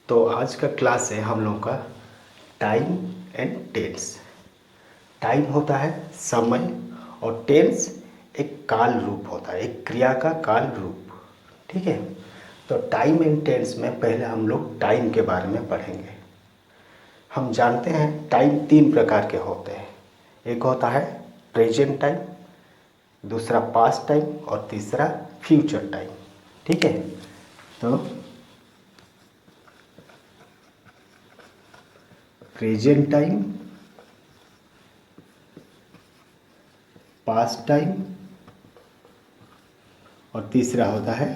तो आज का क्लास है हम लोगों का टाइम एंड टेंस। टाइम होता है समय और टेंस एक काल रूप होता है, एक क्रिया का काल रूप। ठीक है, तो टाइम एंड टेंस में पहले हम लोग टाइम के बारे में पढ़ेंगे। हम जानते हैं टाइम तीन प्रकार के होते हैं। एक होता है प्रेजेंट टाइम, दूसरा पास्ट टाइम और तीसरा फ्यूचर टाइम। ठीक है, तो प्रेजेंट टाइम, पास्ट टाइम और तीसरा होता है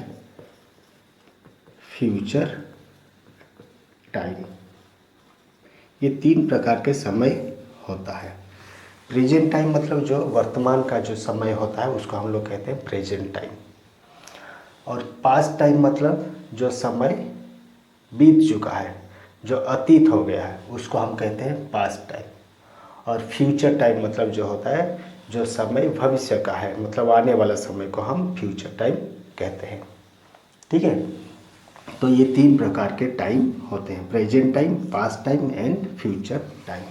फ्यूचर टाइम। ये तीन प्रकार के समय होता है। प्रेजेंट टाइम मतलब जो वर्तमान का जो समय होता है उसको हम लोग कहते हैं प्रेजेंट टाइम। और पास्ट टाइम मतलब जो समय बीत चुका है, जो अतीत हो गया है, उसको हम कहते हैं पास्ट टाइम। और फ्यूचर टाइम मतलब जो होता है जो समय भविष्य का है, मतलब आने वाला समय को हम फ्यूचर टाइम कहते हैं। ठीक है, तो ये तीन प्रकार के टाइम होते हैं, present time, past time and future time.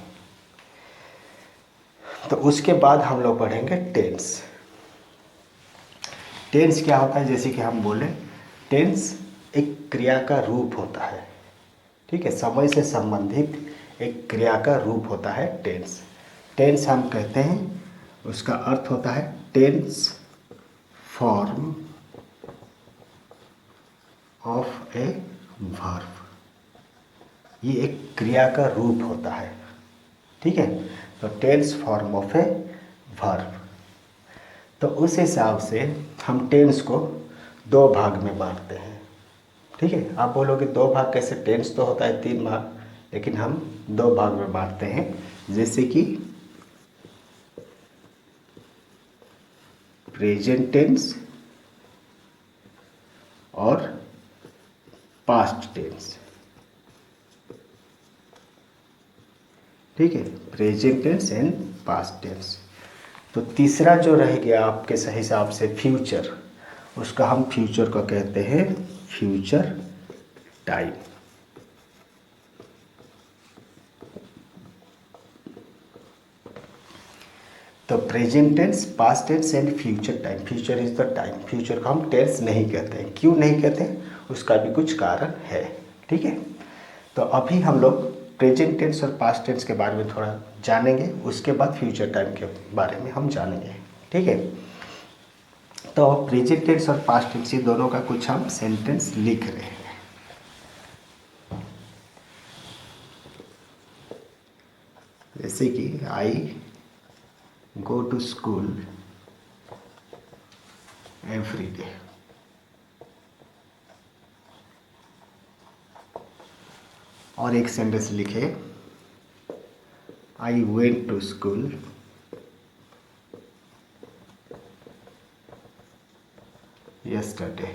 तो उसके बाद हम लोग पढ़ेंगे टेंस। टेंस क्या होता है, जैसे कि हम बोले टेंस एक क्रिया का रूप होता है। ठीक है, समय से संबंधित एक क्रिया का रूप होता है टेंस। टेंस हम कहते हैं, उसका अर्थ होता है tense form of a verb. ये एक क्रिया का रूप होता है। ठीक है, तो tense form of a verb. तो उस हिसाब से हम टेंस को दो भाग में बांटते हैं। ठीक है, आप बोलोगे दो भाग कैसे, टेंस तो होता है तीन भाग, लेकिन हम दो भाग में बांटते हैं। जैसे कि प्रेजेंट टेंस और पास्ट टेंस। ठीक है, present tense and past tense. तो तीसरा जो रह गया आपके सही हिसाब से फ्यूचर, उसका हम फ्यूचर को कहते हैं फ्यूचर टाइम। तो present tense, past tense and future time. Future is the time. Future को हम टेंस नहीं कहते हैं। क्यों नहीं कहते हैं, उसका भी कुछ कारण है। ठीक है, तो अभी हम लोग प्रेजेंट टेंस और पास्ट टेंस के बारे में थोड़ा जानेंगे, उसके बाद फ्यूचर टाइम के बारे में हम जानेंगे। ठीक है, तो प्रेजेंट टेंस और पास्ट टेंस ये दोनों का कुछ हम सेंटेंस लिख रहे हैं। जैसे कि I go to school every day. और एक सेंटेंस लिखे I went to school yesterday.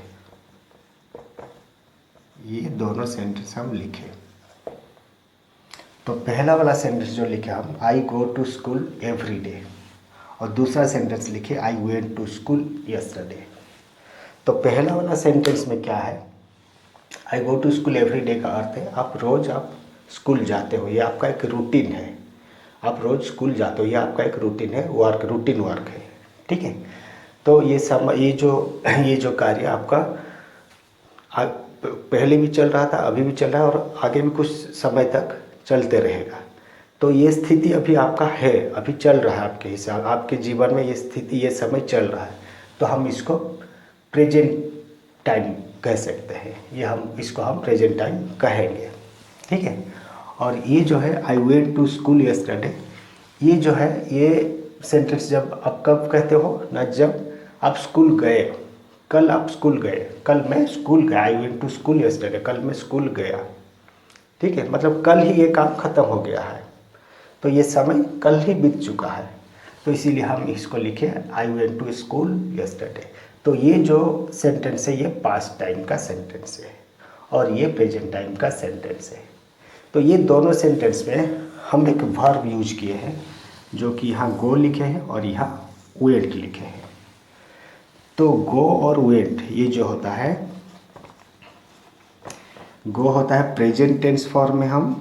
ये दोनों सेंटेंस हम लिखे। तो पहला वाला सेंटेंस जो लिखे हम I go to school every day, और दूसरा सेंटेंस लिखे I went to school yesterday. तो पहला वाला सेंटेंस में क्या है, I go to school every day का अर्थ है आप रोज़ आप स्कूल जाते हो, ये आपका एक रूटीन है। आप रोज़ स्कूल जाते हो, ये आपका एक रूटीन है, रूटीन वर्क है। ठीक है, तो ये जो कार्य आपका पहले भी चल रहा था, अभी भी चल रहा है और आगे भी कुछ समय तक चलते रहेगा। तो ये स्थिति अभी आपका है, अभी चल रहा है आपके हिसाब, आपके जीवन में ये स्थिति, ये समय चल रहा है। तो हम इसको प्रेजेंट टाइम कह सकते हैं, इसको हम प्रेजेंट टाइम कहेंगे। ठीक है, और ये जो है I went to school yesterday, ये जो है ये सेंटेंस जब आप कब कहते हो ना, जब आप स्कूल गए, कल आप स्कूल गए, कल मैं स्कूल गया, I went to school yesterday, कल मैं स्कूल गया। ठीक है, मतलब कल ही ये काम खत्म हो गया है, तो ये समय कल ही बीत चुका है, तो इसीलिए हम इसको लिखे I went to school yesterday. तो ये जो सेंटेंस है ये पास्ट टाइम का सेंटेंस है और ये प्रेजेंट टाइम का सेंटेंस है। तो ये दोनों सेंटेंस में हम एक वर्ब यूज किए हैं, जो कि यहाँ गो लिखे हैं और यहाँ वेंट लिखे हैं। तो गो और वेंट ये जो होता है, गो होता है प्रेजेंट टेंस फॉर्म में, हम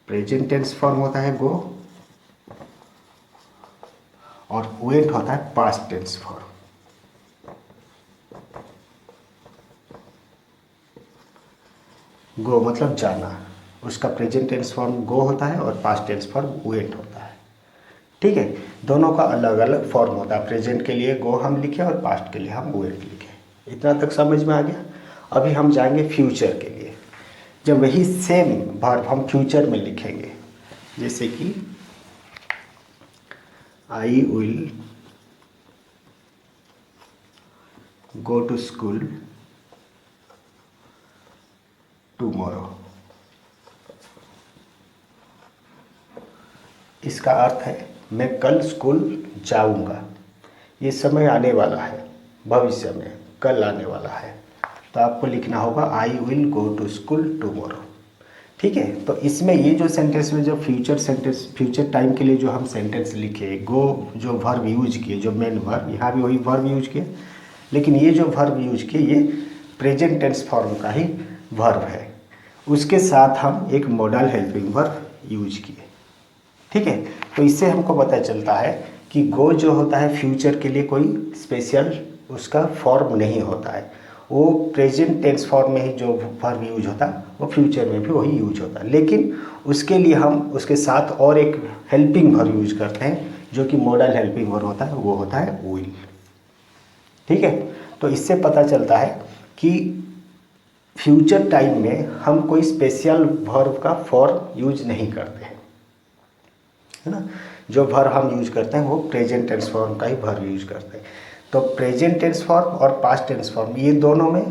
प्रेजेंट टेंस फॉर्म होता है गो, और वेंट होता है पास्ट टेंस फॉर्म। गो मतलब जाना, उसका प्रेजेंट टेंस फॉर्म गो होता है और पास्ट टेंस फॉर्म वेंट होता है। ठीक है, दोनों का अलग अलग फॉर्म होता है। प्रेजेंट के लिए गो हम लिखे और पास्ट के लिए हम वेंट लिखे। इतना तक समझ में आ गया। अभी हम जाएंगे फ्यूचर के लिए। जब वही सेम वर्ब हम फ्यूचर में लिखेंगे, जैसे कि I will go to school tomorrow. इसका अर्थ है मैं कल स्कूल जाऊंगा। ये समय आने वाला है, भविष्य में कल आने वाला है, तो आपको लिखना होगा I will go to school tomorrow. ठीक है, तो इसमें ये जो सेंटेंस में जो फ्यूचर सेंटेंस, फ्यूचर टाइम के लिए जो हम सेंटेंस लिखे, गो जो वर्ब यूज किए, जो मेन वर्ब, यहाँ भी वही वर्ब यूज किए, लेकिन ये जो वर्ब यूज किए ये प्रेजेंट टेंस फॉर्म का ही वर्ब है। उसके साथ हम एक मॉडल हेल्पिंग वर्ब यूज किए। ठीक है, तो इससे हमको पता चलता है कि गो जो होता है फ्यूचर के लिए कोई स्पेशल उसका फॉर्म नहीं होता है। वो प्रेजेंट टेंस फॉर्म में ही जो वर्ब यूज होता है वो फ्यूचर में भी वही यूज होता है, लेकिन उसके लिए हम उसके साथ और एक हेल्पिंग वर्ब यूज करते हैं जो कि मॉडल हेल्पिंग वर्ब होता है, वो होता है विल। ठीक है, तो इससे पता चलता है कि फ्यूचर टाइम में हम कोई स्पेशल वर्ब का फॉर्म यूज नहीं करते हैं, है ना। जो वर्ब हम यूज करते हैं वो प्रेजेंट टेंस फॉर्म का ही वर्ब यूज करते हैं। तो प्रेजेंट टेंस फॉर्म और पास्ट टेंस फॉर्म ये दोनों में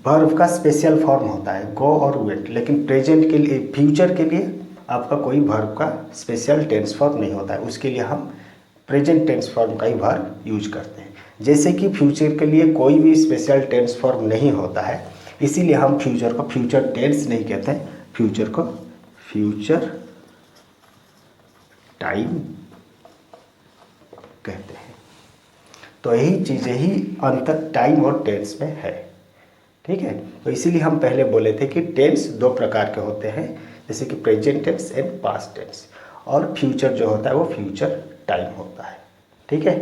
वर्ब का स्पेशल फॉर्म होता है गो और वेंट, लेकिन प्रेजेंट के लिए, फ्यूचर के लिए आपका कोई वर्ब का स्पेशल टेंस फॉर्म नहीं होता है। उसके लिए हम प्रेजेंट टेंस फॉर्म का ही वर्ब यूज करते हैं। जैसे कि फ्यूचर के लिए कोई भी स्पेशल टेंस फॉर्म नहीं होता है, इसीलिए हम फ्यूचर को फ्यूचर टेंस नहीं कहते हैं, फ्यूचर को फ्यूचर टाइम कहते हैं। तो यही चीज़ें ही अंतर टाइम और टेंस में है। ठीक है, तो इसीलिए हम पहले बोले थे कि टेंस दो प्रकार के होते हैं, जैसे कि present tense and past tense, और फ्यूचर जो होता है वो फ्यूचर टाइम होता है। ठीक है।